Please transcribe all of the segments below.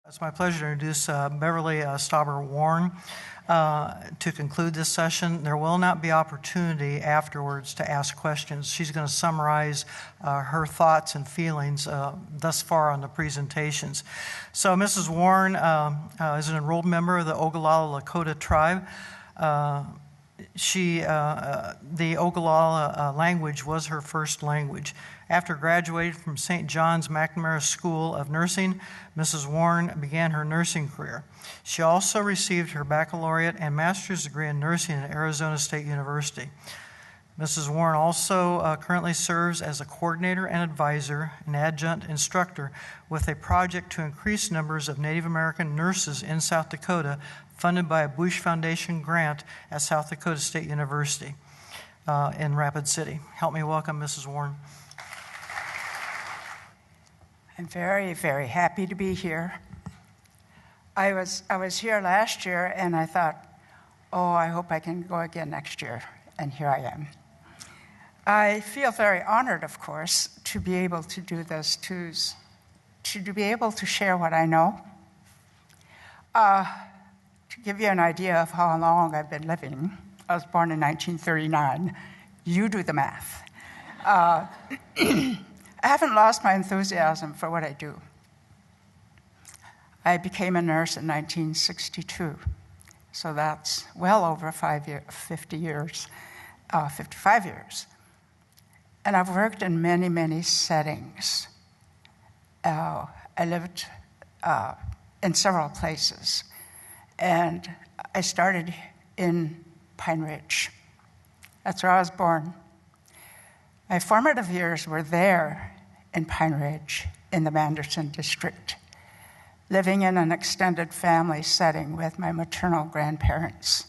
It's my pleasure to introduce Beverly Warne to conclude this session. There will not be opportunity afterwards to ask questions. She's going to summarize her thoughts and feelings thus far on the presentations. So Mrs. Warne is an enrolled member of the Ogallala Lakota tribe. The Ogallala language was her first language. After graduating from St. John's McNamara School of Nursing, Mrs. Warne began her nursing career. She also received her baccalaureate and master's degree in nursing at Arizona State University. Mrs. Warne also currently serves as a coordinator and advisor and adjunct instructor with a project to increase numbers of Native American nurses in South Dakota, funded by a Bush Foundation grant at South Dakota State University in Rapid City. Help me welcome Mrs. Warne. I'm very, very happy to be here. I was here last year, and I thought, oh, I hope I can go again next year, and here I am. I feel very honored, of course, to be able to do this, to be able to share what I know. To give you an idea of how long I've been living, I was born in 1939. You do the math. I haven't lost my enthusiasm for what I do. I became a nurse in 1962, so that's well over 55 years. And I've worked in many, many settings. I lived in several places, and I started in Pine Ridge. That's where I was born. My formative years were there in Pine Ridge in the Manderson district, living in an extended family setting with my maternal grandparents.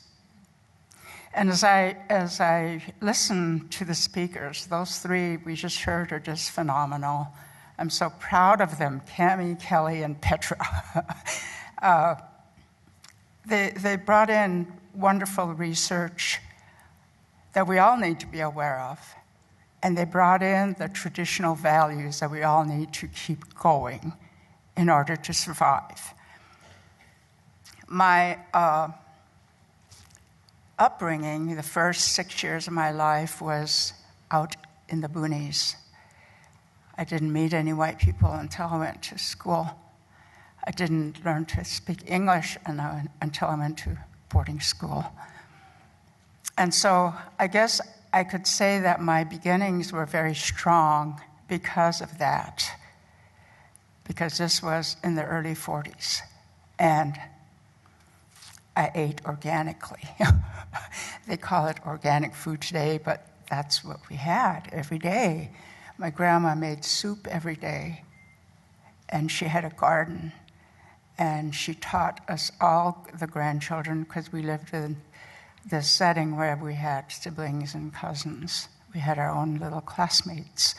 And as I listen to the speakers, those three we just heard are just phenomenal. I'm so proud of them, Cammie, Kelly, and Petra. They brought in wonderful research that we all need to be aware of. And they brought in the traditional values that we all need to keep going in order to survive. My upbringing, the first 6 years of my life, was out in the boonies. I didn't meet any white people until I went to school. I didn't learn to speak English until I went to boarding school. And so I guess I could say that my beginnings were very strong because of that, because this was in the early 40s, and I ate organically. They call it organic food today, but that's what we had every day. My grandma made soup every day, and she had a garden, and she taught us all, the grandchildren, because we lived in this setting where we had siblings and cousins. We had our own little playmates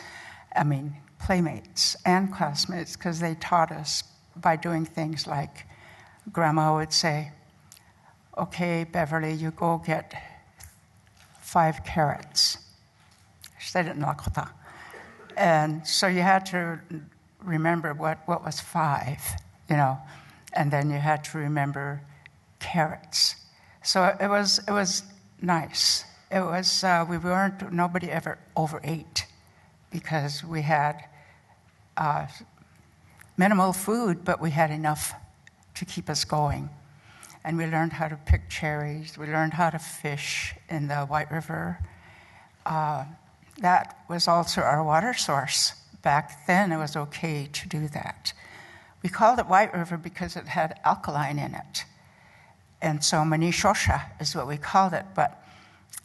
and classmates, because they taught us by doing things like Grandma would say, okay, Beverly, you go get 5 carrots. She said it in Lakota. And so you had to remember what was 5, and then you had to remember carrots. So it was nice. It was nobody ever overate, because we had minimal food, but we had enough to keep us going. And we learned how to pick cherries. We learned how to fish in the White River. That was also our water source. Back then, it was okay to do that. We called it White River because it had alkaline in it. And so Manishosha is what we called it. But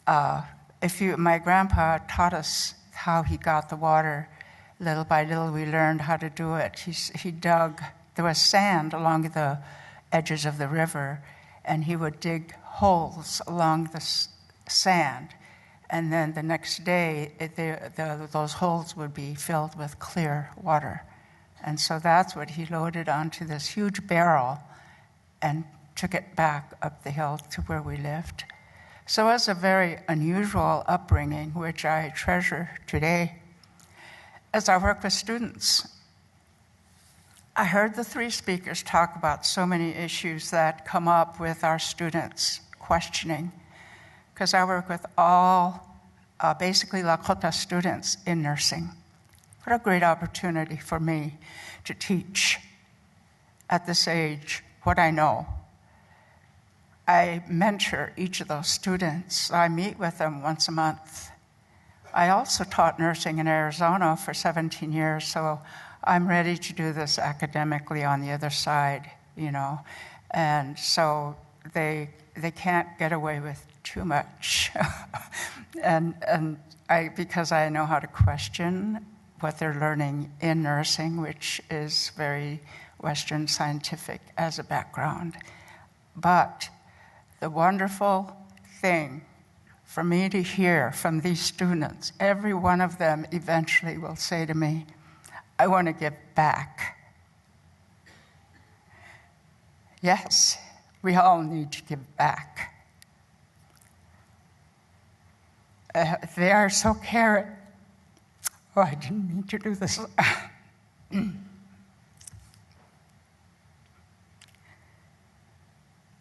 my grandpa taught us how he got the water. Little by little, we learned how to do it. He dug. There was sand along the edges of the river, and he would dig holes along the sand. And then the next day, those holes would be filled with clear water. And so that's what he loaded onto this huge barrel and took it back up the hill to where we lived. So it was a very unusual upbringing, which I treasure today. As I work with students, I heard the three speakers talk about so many issues that come up with our students questioning, because I work with all basically Lakota students in nursing. What a great opportunity for me to teach at this age what I know. I mentor each of those students. I meet with them once a month. I also taught nursing in Arizona for 17 years, so I'm ready to do this academically on the other side, you know. And so they can't get away with too much. Because I know how to question what they're learning in nursing, which is very Western scientific as a background. But the wonderful thing for me to hear from these students, every one of them eventually will say to me, I want to give back. Yes, we all need to give back. They are so caring. Oh, I didn't mean to do this.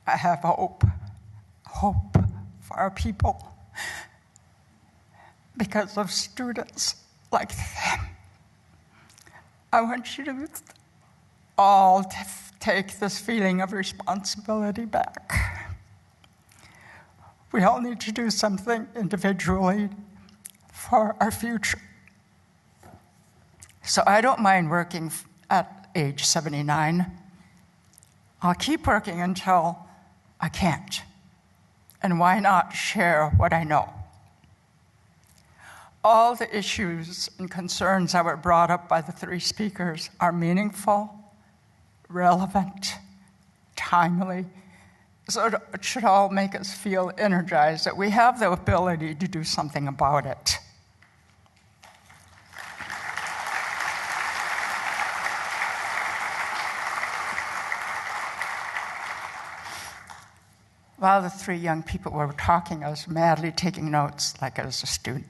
I have hope for our people because of students like them. I want you to all take this feeling of responsibility back. We all need to do something individually for our future. So I don't mind working at age 79. I'll keep working until I can't. And why not share what I know? All the issues and concerns that were brought up by the three speakers are meaningful, relevant, timely. So it should all make us feel energized that we have the ability to do something about it. While the three young people were talking, I was madly taking notes like I was a student,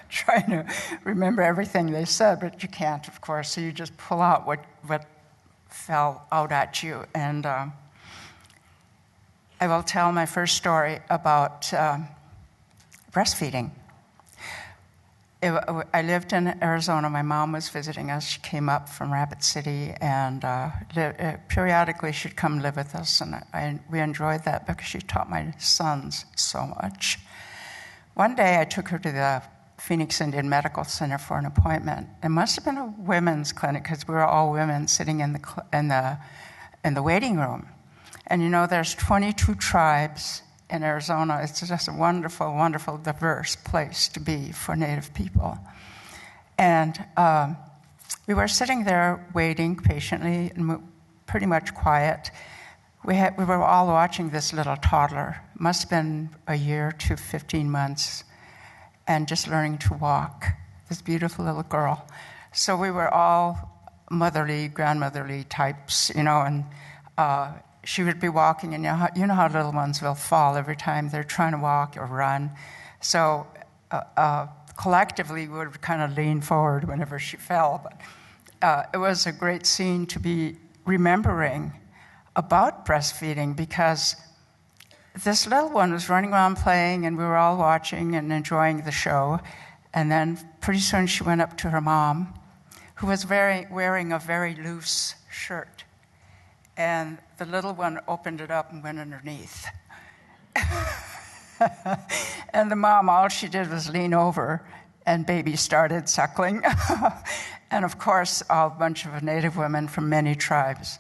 trying to remember everything they said, but you can't, of course, so you just pull out what fell out at you. And I will tell my first story about breastfeeding. I lived in Arizona. My mom was visiting us. She came up from Rapid City, and periodically she'd come live with us, and we enjoyed that because she taught my sons so much. One day I took her to the Phoenix Indian Medical Center for an appointment. It must have been a women's clinic because we were all women sitting in the waiting room. And you know, there's 22 tribes in Arizona. It's just a wonderful, wonderful, diverse place to be for Native people. And we were sitting there waiting patiently and pretty much quiet. We were all watching this little toddler, must have been a year to 15 months, and just learning to walk, this beautiful little girl. So we were all motherly, grandmotherly types, you know, and she would be walking, and you know how little ones will fall every time they're trying to walk or run. So collectively, we would kind of lean forward whenever she fell. But it was a great scene to be remembering about breastfeeding, because this little one was running around playing, and we were all watching and enjoying the show. And then pretty soon she went up to her mom, who was wearing a very loose shirt. And the little one opened it up and went underneath. And the mom, all she did was lean over, and baby started suckling. And of course, a bunch of Native women from many tribes.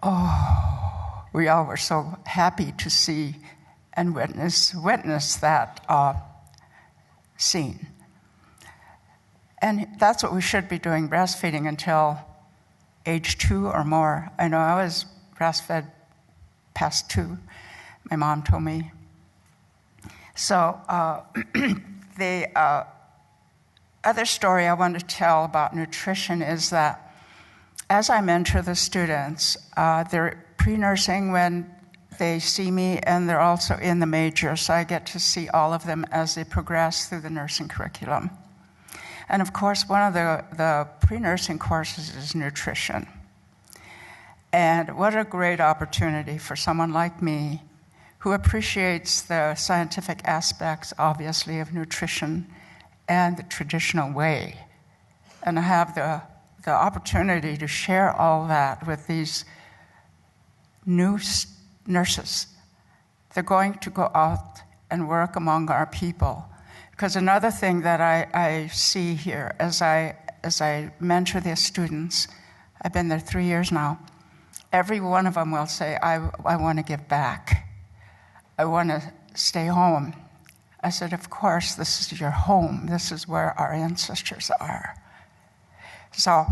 Oh, we all were so happy to see and witness that scene. And that's what we should be doing, breastfeeding until age 2 or more. I know I was breastfed past 2. My mom told me. So the other story I want to tell about nutrition is that as I mentor the students, they're pre-nursing when they see me, and they're also in the major, so I get to see all of them as they progress through the nursing curriculum. And of course, one of the pre-nursing courses is nutrition. And what a great opportunity for someone like me who appreciates the scientific aspects, obviously, of nutrition and the traditional way. And I have the opportunity to share all that with these new nurses. They're going to go out and work among our people. Because another thing that I see here as I mentor their students, I've been there 3 years now, every one of them will say, I want to give back. I want to stay home. I said, of course, this is your home. This is where our ancestors are. So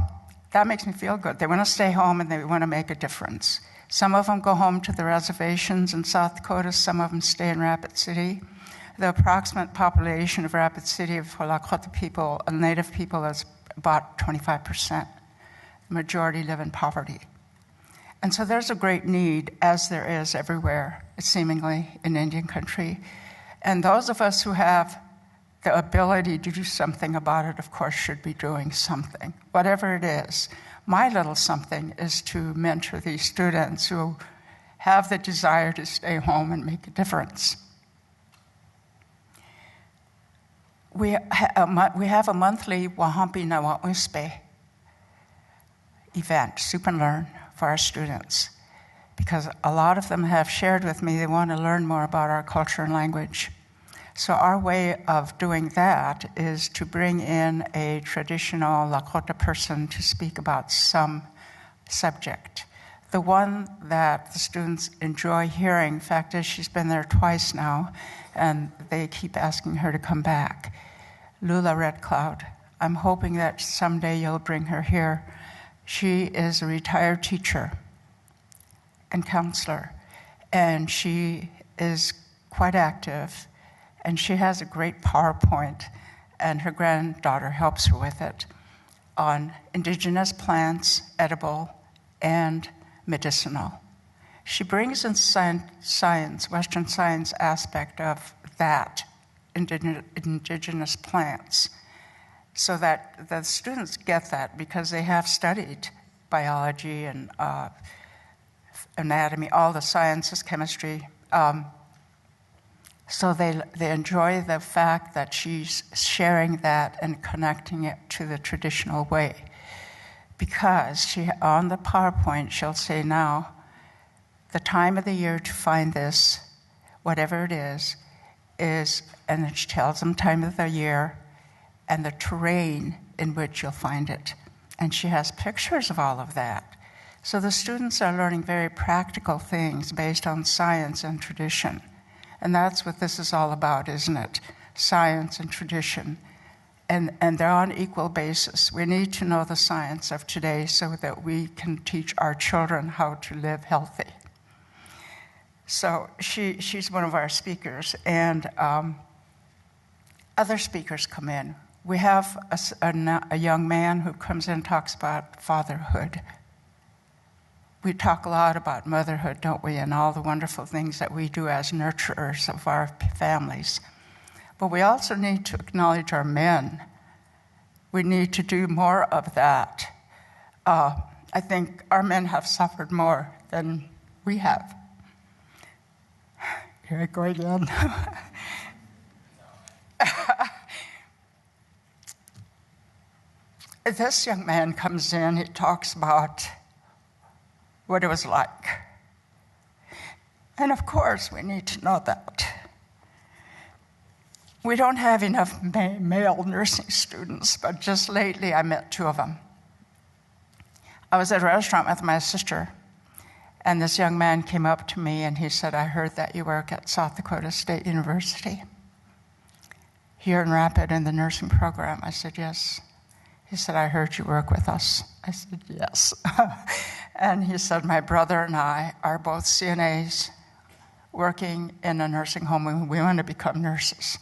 that makes me feel good. They want to stay home and they want to make a difference. Some of them go home to the reservations in South Dakota. Some of them stay in Rapid City. The approximate population of Rapid City for Lakota people, Native people, is about 25%. The majority live in poverty. And so there's a great need, as there is everywhere, seemingly, in Indian country. And those of us who have the ability to do something about it, of course, should be doing something, whatever it is. My little something is to mentor these students who have the desire to stay home and make a difference. We have a monthly Wahampi Nawauspe event, Soup and Learn, for our students, because a lot of them have shared with me they want to learn more about our culture and language. So our way of doing that is to bring in a traditional Lakota person to speak about some subject. The one that the students enjoy hearing, in fact, is she's been there twice now, and they keep asking her to come back. Lula Red Cloud. I'm hoping that someday you'll bring her here. She is a retired teacher and counselor, and she is quite active, and she has a great PowerPoint, and her granddaughter helps her with it, on indigenous plants, edible and medicinal. She brings in science, Western science aspect of that, indigenous plants, so that the students get that because they have studied biology and anatomy, all the sciences, chemistry. So they enjoy the fact that she's sharing that and connecting it to the traditional way. Because she, on the PowerPoint, she'll say now, the time of the year to find this, whatever it is, and then she tells them time of the year and the terrain in which you'll find it. And she has pictures of all of that. So the students are learning very practical things based on science and tradition. And that's what this is all about, isn't it? Science and tradition. And they're on equal basis. We need to know the science of today so that we can teach our children how to live healthy. So she's one of our speakers, and other speakers come in. We have a young man who comes in and talks about fatherhood. We talk a lot about motherhood, don't we, and all the wonderful things that we do as nurturers of our families. But we also need to acknowledge our men. We need to do more of that. I think our men have suffered more than we have. Here I go again. This young man comes in, he talks about what it was like. And of course, we need to know that. We don't have enough male nursing students, but just lately I met 2 of them. I was at a restaurant with my sister, and this young man came up to me and he said, I heard that you work at South Dakota State University here in Rapid in the nursing program. I said, yes. He said, I heard you work with us. I said, yes. And he said, my brother and I are both CNAs working in a nursing home, and we want to become nurses.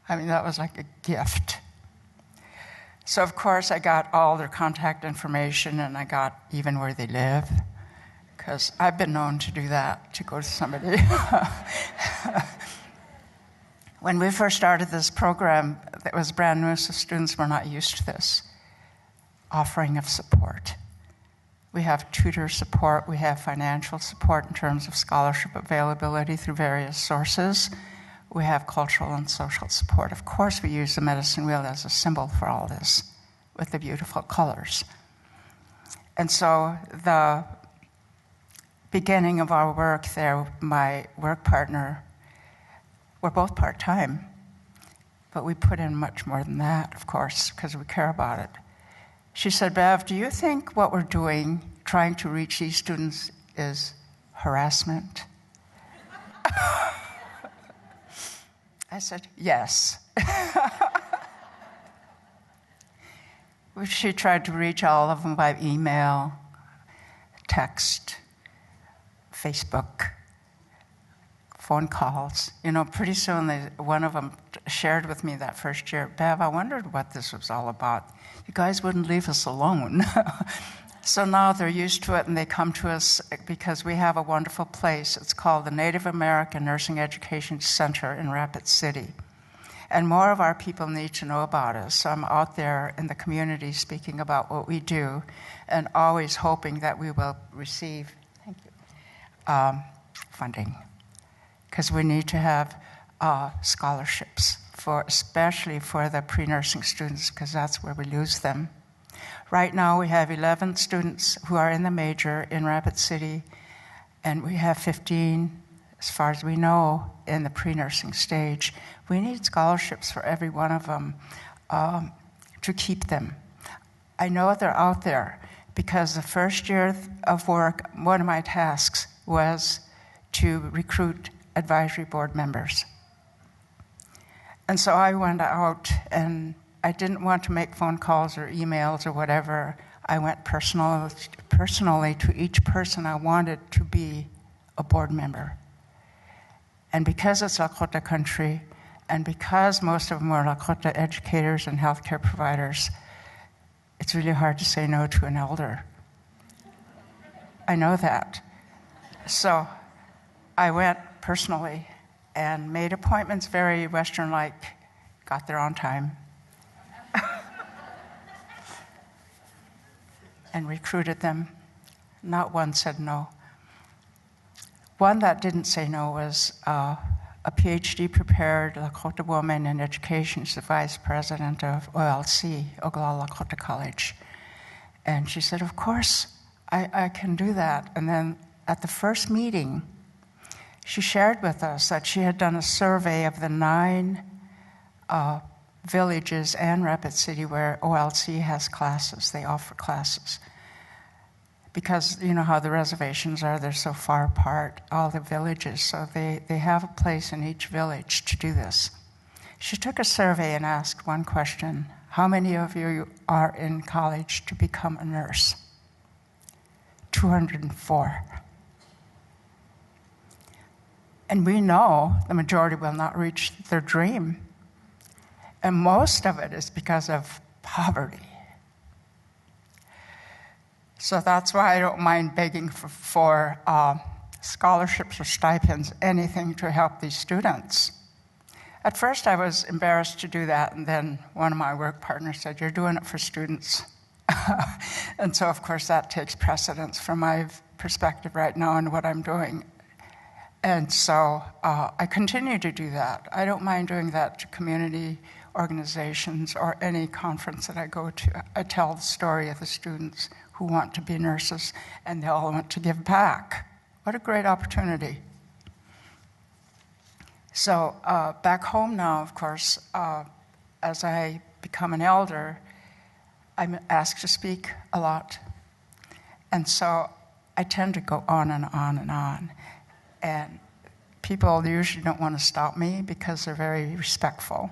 I mean, that was like a gift. So, of course, I got all their contact information, and I got even where they live, because I've been known to do that, to go to somebody. When we first started this program, it was brand new, so students were not used to this offering of support. We have tutor support, we have financial support in terms of scholarship availability through various sources. We have cultural and social support. Of course, we use the medicine wheel as a symbol for all this with the beautiful colors. And so the beginning of our work there, my work partner, we're both part-time, but we put in much more than that, of course, because we care about it. She said, Bev, do you think what we're doing, trying to reach these students, is harassment? I said, yes. She tried to reach all of them by email, text, Facebook, phone calls. You know, pretty soon one of them shared with me that first year, Bev, I wondered what this was all about. You guys wouldn't leave us alone. So now they're used to it, and they come to us because we have a wonderful place. It's called the Native American Nursing Education Center in Rapid City. And more of our people need to know about us. So I'm out there in the community speaking about what we do and always hoping that we will receive funding, because we need to have scholarships, especially for the pre-nursing students, because that's where we lose them. Right now we have 11 students who are in the major in Rapid City, and we have 15, as far as we know, in the pre-nursing stage. We need scholarships for every one of them to keep them. I know they're out there because the first year of work, one of my tasks was to recruit advisory board members. And so I went out, and I didn't want to make phone calls or emails or whatever. I went personally to each person I wanted to be a board member. And because it's Lakota country, and because most of them are Lakota educators and healthcare providers, it's really hard to say no to an elder. I know that. So I went personally and made appointments very Western-like, got there on time, and recruited them. Not one said no. One that didn't say no was a PhD prepared Lakota woman in education. She's the vice president of OLC, Oglala Lakota College. And she said, of course, I can do that. And then at the first meeting, she shared with us that she had done a survey of the 9 villages and Rapid City where OLC has classes. They offer classes. Because you know how the reservations are, they're so far apart, all the villages, so they have a place in each village to do this. She took a survey and asked one question: how many of you are in college to become a nurse? 204. And we know the majority will not reach their dream. And most of it is because of poverty. So that's why I don't mind begging for scholarships or stipends, anything to help these students. At first I was embarrassed to do that, and then one of my work partners said, you're doing it for students. And so of course that takes precedence from my perspective right now and what I'm doing. And so I continue to do that. I don't mind doing that to community organizations or any conference that I go to. I tell the story of the students who want to be nurses, and they all want to give back. What a great opportunity. So back home now, of course, as I become an elder, I'm asked to speak a lot. And so I tend to go on and on and on. And people usually don't want to stop me because they're very respectful.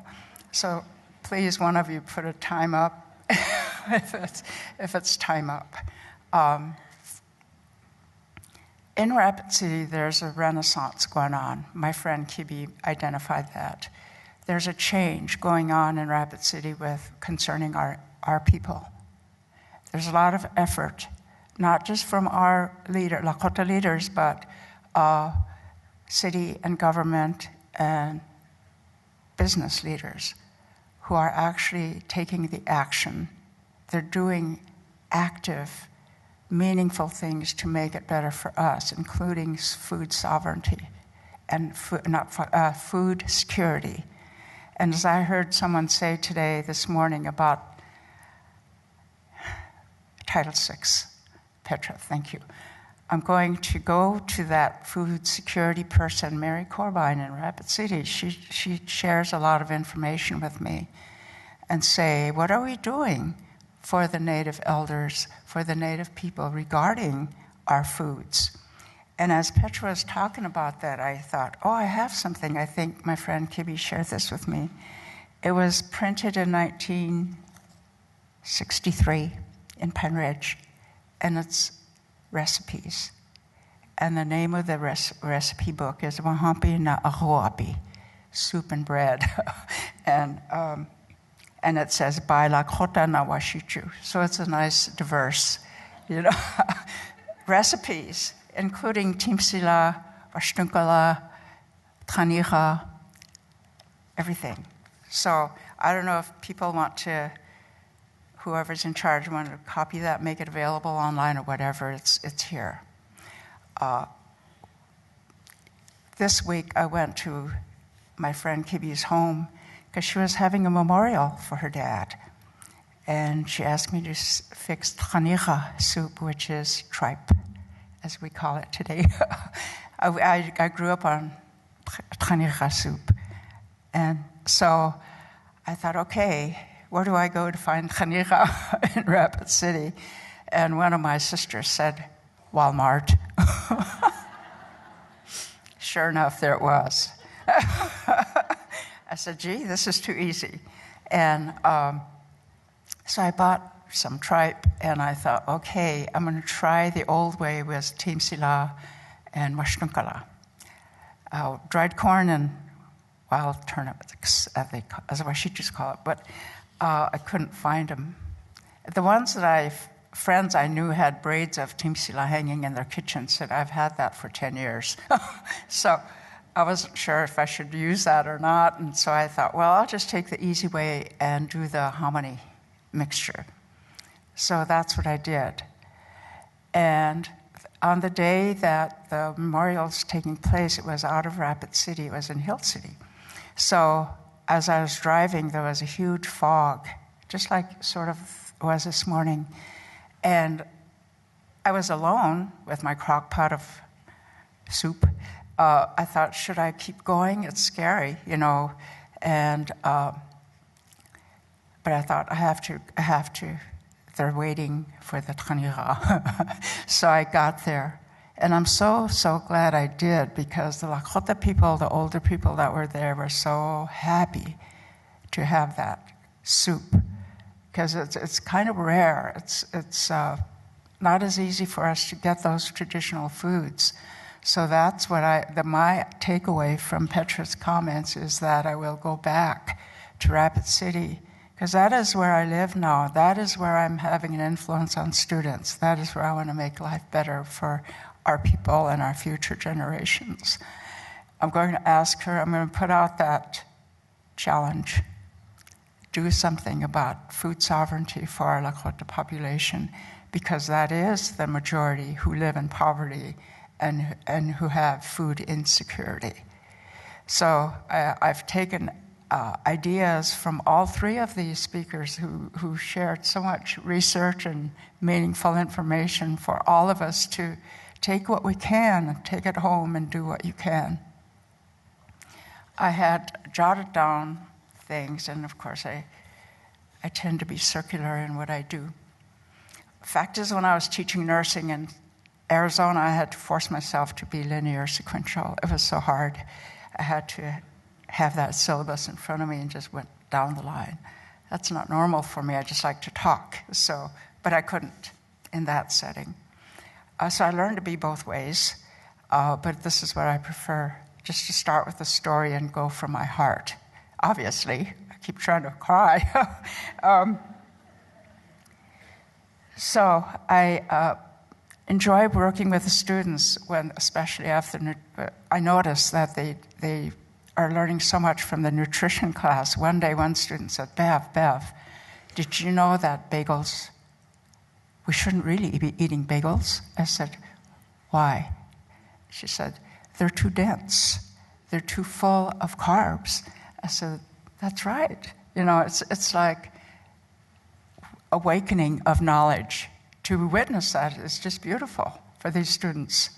So please, one of you put a time up if it's time up. In Rapid City, there's a renaissance going on. My friend Kibi identified that. There's a change going on in Rapid City concerning our people. There's a lot of effort, not just from our Lakota leaders, but city and government and business leaders who are actually taking the action. They're doing active, meaningful things to make it better for us, including food sovereignty and food security. And as I heard someone say this morning about Title VI, Petra, thank you. I'm going to go to that food security person, Mary Corbine in Rapid City. She shares a lot of information with me and say, what are we doing for the Native elders, for the Native people regarding our foods? And as Petra was talking about that, I thought, I have something. I think my friend Kibby shared this with me. It was printed in 1963 in Penridge, and it's recipes. And the name of the recipe book is Wahampi na Ahuapi, soup and bread. And it says, By Lakota na Washichu. So it's a nice, diverse, recipes, including timsila, washtunkala, taniha, everything. So I don't know if people want to, whoever's in charge, want to copy that, make it available online or whatever, it's here. This week I went to my friend Kibby's home because she was having a memorial for her dad. And she asked me to fix taniha soup, which is tripe, as we call it today. I grew up on taniha soup. And so I thought, okay, where do I go to find taniha in Rapid City? And one of my sisters said, Walmart. Sure enough, there it was. I said, gee, this is too easy. And so I bought some tripe, and I thought, okay, I'm going to try the old way with timsila and washtunkala. Dried corn and wild turnip, as Washichus call it, but I couldn't find them. The ones that friends I knew had braids of timsila hanging in their kitchen said, I've had that for 10 years. So I wasn't sure if I should use that or not, and so I thought, well, I'll just take the easy way and do the hominy mixture. So that's what I did. And on the day that the memorial's taking place, it was out of Rapid City, it was in Hill City. So as I was driving, there was a huge fog, just like sort of was this morning. And I was alone with my crock pot of soup. I thought, should I keep going? It's scary, And but I thought, I have to. They're waiting for the taniha. So I got there. And I'm so glad I did, because the Lakota people, the older people that were there, were so happy to have that soup, because it's kind of rare. It's not as easy for us to get those traditional foods. So that's what my takeaway from Petra's comments is that I will go back to Rapid City, because that is where I live now. That is where I'm having an influence on students. That is where I want to make life better for our people and our future generations. I'm going to ask her, I'm going to put out that challenge. Do something about food sovereignty for our Lakota population, because that is the majority who live in poverty and who have food insecurity. So I've taken ideas from all three of these speakers who shared so much research and meaningful information for all of us to take what we can, take it home and do what you can. I had jotted down things, and of course I tend to be circular in what I do. Fact is, when I was teaching nursing in Arizona, I had to force myself to be linear sequential. It was so hard. I had to have that syllabus in front of me and just went down the line. That's not normal for me. I just like to talk. But I couldn't in that setting. So I learned to be both ways, but this is what I prefer, just to start with the story and go from my heart. Obviously, I keep trying to cry. So I enjoy working with the students when, especially after, I notice that they are learning so much from the nutrition class. One day, one student said, Bev, did you know that bagels, we shouldn't really be eating bagels? I said, why? She said, they're too dense. They're too full of carbs. I said, that's right. It's like awakening of knowledge. To witness that is just beautiful for these students.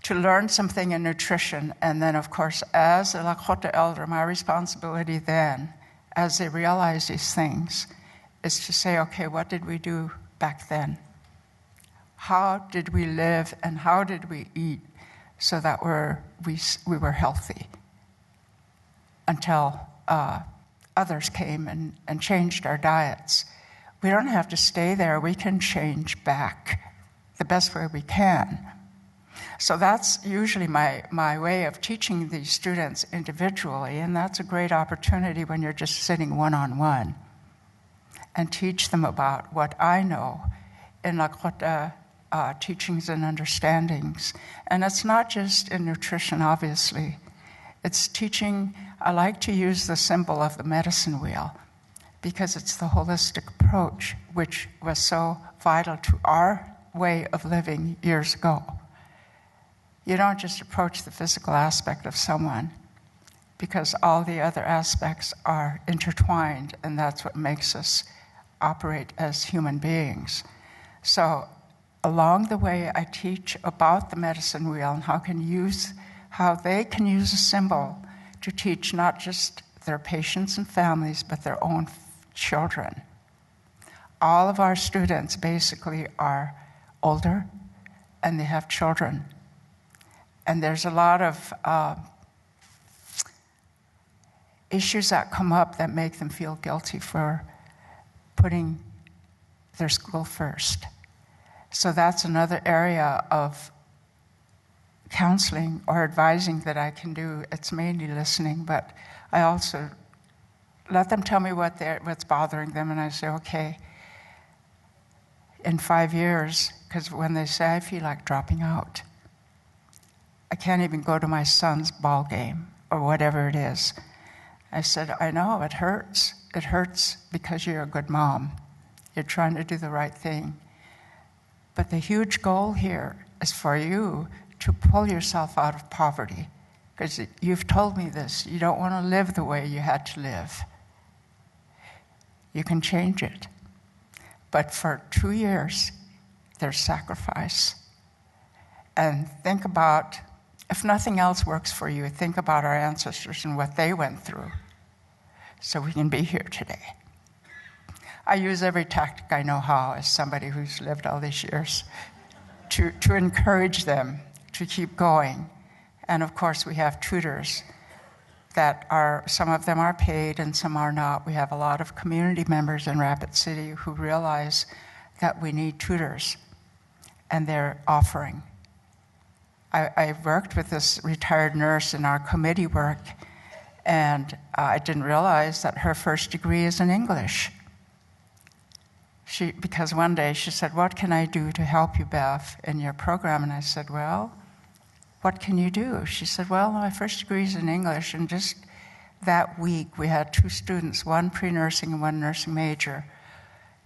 To learn something in nutrition, and then, of course, as a Lakota elder, my responsibility then, as they realize these things, is to say, okay, what did we do back then? How did we live and how did we eat so that we were healthy until others came and changed our diets? We don't have to stay there. We can change back the best way we can. So that's usually my way of teaching these students individually, and that's a great opportunity when you're just sitting one-on-one and teach them about what I know in Lakota teachings and understandings. And it's not just in nutrition, obviously. It's teaching. I like to use the symbol of the medicine wheel because it's the holistic approach which was so vital to our way of living years ago. You don't just approach the physical aspect of someone because all the other aspects are intertwined, and that's what makes us operate as human beings. So along the way, I teach about the medicine wheel and how they can use a symbol to teach not just their patients and families, but their own children. All of our students basically are older, and they have children. And there's a lot of issues that come up that make them feel guilty for putting their school first. So that's another area of counseling or advising that I can do. It's mainly listening, but I also let them tell me what's bothering them, and I say, okay, in 5 years, because when they say, I feel like dropping out, I can't even go to my son's ball game or whatever it is. I said, I know, it hurts. It hurts because you're a good mom. You're trying to do the right thing. But the huge goal here is for you to pull yourself out of poverty. Because you've told me this. You don't want to live the way you had to live. You can change it. But for 2 years, there's sacrifice. And think about, if nothing else works for you, think about our ancestors and what they went through so we can be here today. I use every tactic I know how as somebody who's lived all these years to encourage them to keep going. And of course, we have tutors that some of them are paid and some are not. We have a lot of community members in Rapid City who realize that we need tutors, and they're offering. I worked with this retired nurse in our committee work, and I didn't realize that her first degree is in English. Because one day she said, what can I do to help you, Bev, in your program? And I said, well, what can you do? She said, well, my first degree is in English, and just that week we had 2 students, one pre-nursing and one nursing major,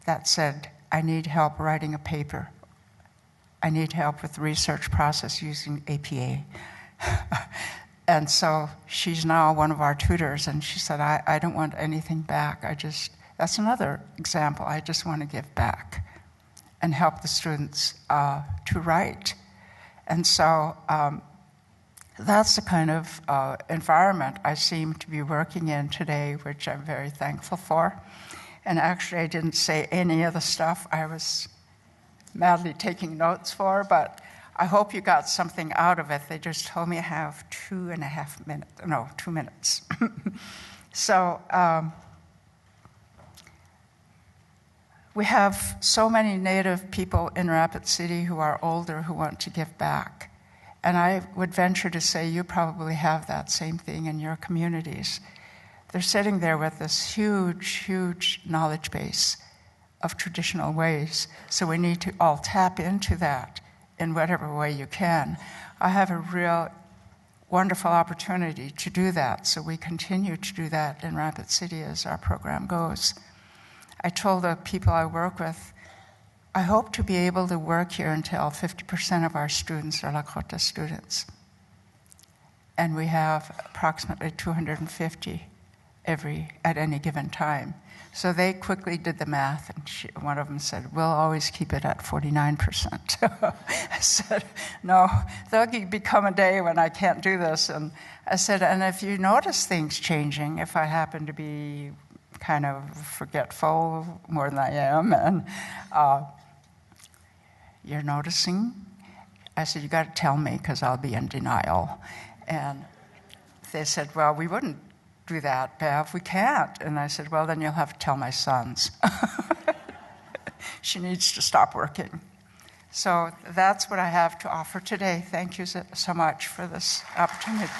that said, I need help writing a paper. I need help with the research process using APA. And so she's now one of our tutors, and she said, I don't want anything back. That's another example. I just want to give back and help the students to write. And so that's the kind of environment I seem to be working in today, which I'm very thankful for. And actually, I didn't say any of the stuff I was madly taking notes for, but I hope you got something out of it. They just told me I have 2 minutes. So we have so many Native people in Rapid City who are older who want to give back. And I would venture to say you probably have that same thing in your communities. They're sitting there with this huge, huge knowledge base of traditional ways. So we need to all tap into that in whatever way you can. I have a real wonderful opportunity to do that. So we continue to do that in Rapid City as our program goes. I told the people I work with, I hope to be able to work here until 50% of our students are Lakota students. And we have approximately 250 at any given time. So they quickly did the math, and one of them said, we'll always keep it at 49%. I said, no, there'll become a day when I can't do this. And I said, and if you notice things changing, if I happen to be kind of forgetful more than I am, and you're noticing, I said, you got to tell me because I'll be in denial. And they said, well, we wouldn't do that, Bev. We can't. And I said, well, then you'll have to tell my sons. She needs to stop working. So that's what I have to offer today. Thank you so much for this opportunity.